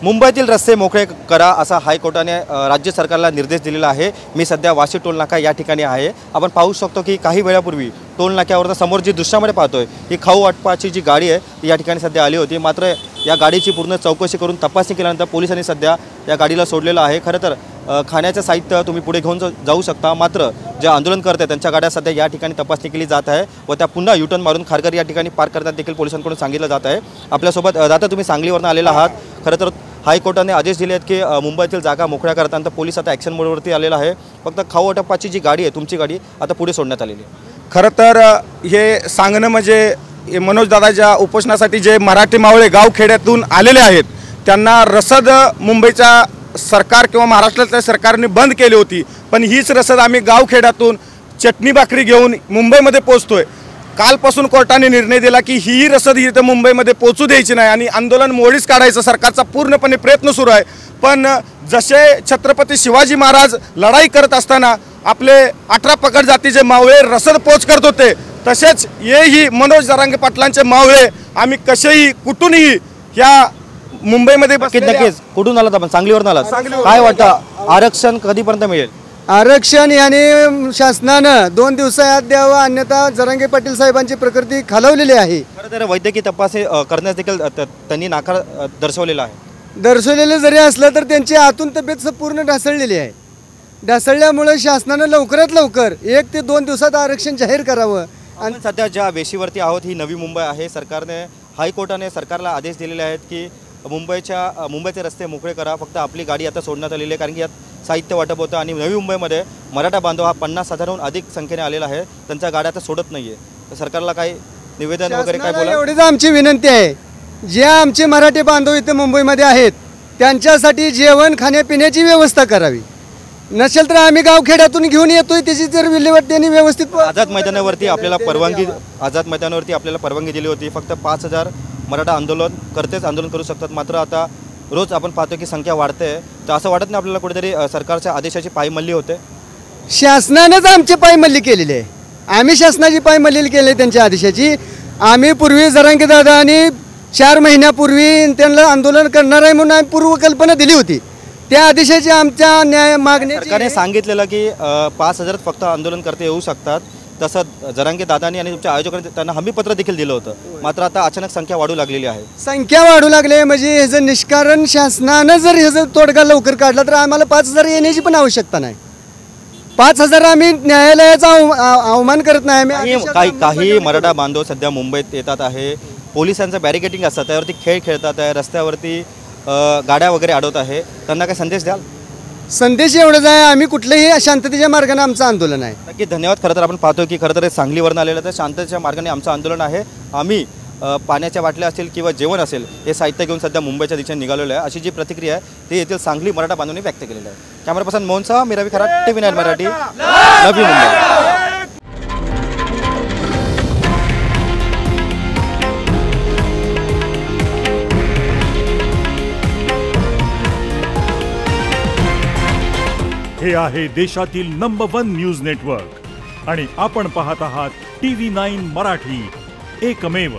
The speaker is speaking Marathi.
मुंबईतील रस्ते मोकळे करा असा हायकोर्टाने राज्य सरकारला निर्देश दिलेला आहे। मी सध्या वाशी टोल नाका या ठिकाणी आहे। आपण पाहू शकतो की काही वेळापूर्वी टोल नाक्यावर समोर जी दृश्यामध्ये पाहतोय ही खाऊ वाटपाची जी गाडी आहे ती या ठिकाणी सध्या आली होती। मात्र या गाडीची पूर्ण चौकशी करून तपासणी केल्यानंतर पोलिसांनी सध्या या गाडीला सोडलेलं आहे। खरं तर खाण्याचं साहित्य तुम्ही पुढे घेऊन जाऊ शकता, मात्र जे आंदोलन करते त्यांच्या गाड्या सध्या या ठिकाणी तपासणी केली जात आहे व त्या पुन्हा युटर्न मारून खारघर या ठिकाणी पार्क करतात देखील पोलिसांकडून सांगितलं जात आहे। आपल्यासोबत दादा तुम्ही सांगलीवरून आलेला आहात। खरं तर हायकोर्टाने आदेश दिले आहेत की मुंबईतील जागा मोकळ्या करताना पोलीस आता ॲक्शन मोडवरती आलेला आहे। फक्त खाऊ वाटपाची जी गाडी आहे तुमची गाडी आता पुढे सोडण्यात आलेली आहे। खरं तर हे सांगणं म्हणजे मनोज दादाच्या उपोषणासाठी जे मराठी मावळे गावखेड्यातून आलेले आहेत त्यांना रसद मुंबईच्या सरकार किंवा महाराष्ट्रातल्या सरकारने बंद केली होती, पण हीच रसद आम्ही गावखेड्यातून चटणी भाकरी घेऊन मुंबईमध्ये पोहोचतोय। कालपासून कोर्टाने निर्णय दिला की ही रसद इथं मुंबईमध्ये पोहोचू द्यायची नाही आणि आंदोलन मोडीच काढायचं सरकारचा पूर्णपणे प्रयत्न सुरू आहे। पण जसे छत्रपती शिवाजी महाराज लढाई करत असताना आपले 18 पगड जातीचे मावळे रसद पोच करत होते, तसेच हेही मनोज जरांगे पाटलांचे मावळे आम्ही कसेही कुठूनही ह्या मुंबईमध्ये नक्कीच कुठून आलात आपण? सांगलीवरून आलात। काय वाटतं आरक्षण कधीपर्यंत मिळेल? आरक्षण याने शासनानं 2 दिवसात द्यावं, अन्यथा जरांगे पाटील साहेबांची प्रकृती खालावलेली आहे। खरं तर वैद्यकीय तपासणी करण्यास देखील त्यांनी नाकार दर्शवलेला आहे। दर्शवलेलं जरी असलं तर त्यांची आतून तब्येत पूर्ण ढासळलेली आहे। ढासळल्यामुळे शासनानं लवकरात लवकर 1 ते 2 दिवसात आरक्षण जाहीर करावं। आणि सध्या ज्या वेशीवरती आहोत ही नवी मुंबई आहे। सरकारने हायकोर्टाने सरकारला आदेश दिलेले आहेत की मुंबईचे रस्ते मोकळे करा। फक्त आपली गाडी आता सोडण्यात आलेली आहे कारण की यात साहित्य वाटप होतं आणि नवी मुंबईमध्ये मराठा बांधव हा 50,000हून अधिक संख्येने आलेला आहे। त्यांच्या गाड्या आता सोडत नाही आहे। तर सरकारला काही निवेदन वगैरे काय बोला? एवढीच आमची विनंती आहे, जे आमचे मराठी बांधव इथे मुंबईमध्ये आहेत त्यांच्यासाठी जेवण खाण्यापिण्याची व्यवस्था करावी। नसेल तर आम्ही गावखेड्यातून घेऊन येतोय, त्याची जर विल्हेवाट त्यांनी व्यवस्थित आझाद मैदानावरती आपल्याला परवानगी दिली होती। फक्त 5,000 मराठा आंदोलनकर्तेच आंदोलन करू शकतात, मात्र आता रोज आपण पाहतो की संख्या वाढते। तर असं वाटत नाही आपल्याला कुठेतरी सरकारच्या आदेशाची पायमल्ली होते? शासनानेच आमची पायमल्ली केलेली आहे। आम्ही शासनाची पायमल्ली केली त्यांच्या आदेशाची। आम्ही पूर्वी जरांगे दादा आणि 4 महिन्यापूर्वी त्यांना आंदोलन करणार आहे म्हणून आम्ही पूर्वकल्पना दिली होती। त्या आदेशाची आमच्या न्याय मागणी सरकारने सांगितलेलं की 5,000 फक्त आंदोलनकर्ते येऊ शकतात। तसं जरांगे दादांनी आणि तुमच्या आयोजकांनी त्यांना हमीपत्र देखील दिलं होतं, मात्र आता अचानक संख्या वाढू लागलेली आहे। संख्या वाढू लागली म्हणजे ह्याचं निष्कारण शासनानं जर ह्याचा तोडगा लवकर काढला तर आम्हाला 5,000 येण्याची पण आवश्यकता नाही। 5,000 आम्ही न्यायालयाचा अवमान करत नाही। काही मराठा बांधव सध्या मुंबईत येतात आहे, पोलिसांचं बॅरिकेडिंग असतं, त्यावरती खेळ खेळतात आहे, रस्त्यावरती गाड्या वगैरे अडवत आहे, त्यांना काय संदेश द्याल? संदेश एवढंच आहे, आम्ही कुठल्याही शांततेच्या मार्गाने आमचं आंदोलन आहे। नक्की धन्यवाद। खरं तर आपण पाहतो की खरं तर सांगलीवरून आलेलं तर शांततेच्या मार्गाने आमचं आंदोलन आहे। आम्ही पाण्याच्या बाटल्या असेल किंवा जेवण असेल हे साहित्य घेऊन सध्या मुंबईच्या दिशेने निघालेलो आहे, अशी जी प्रतिक्रिया आहे ती येथील सांगली मराठा बांधवांनी व्यक्त केलेली आहे। कॅमेरा पर्सन मोहनसह मी रवी खरात, TV9 मराठी, नवी मुंबई। हे आहे देशातील नंबर 1 न्यूज नेटवर्क आणि आपण पाहत आहात TV9 मराठी, एकमेव।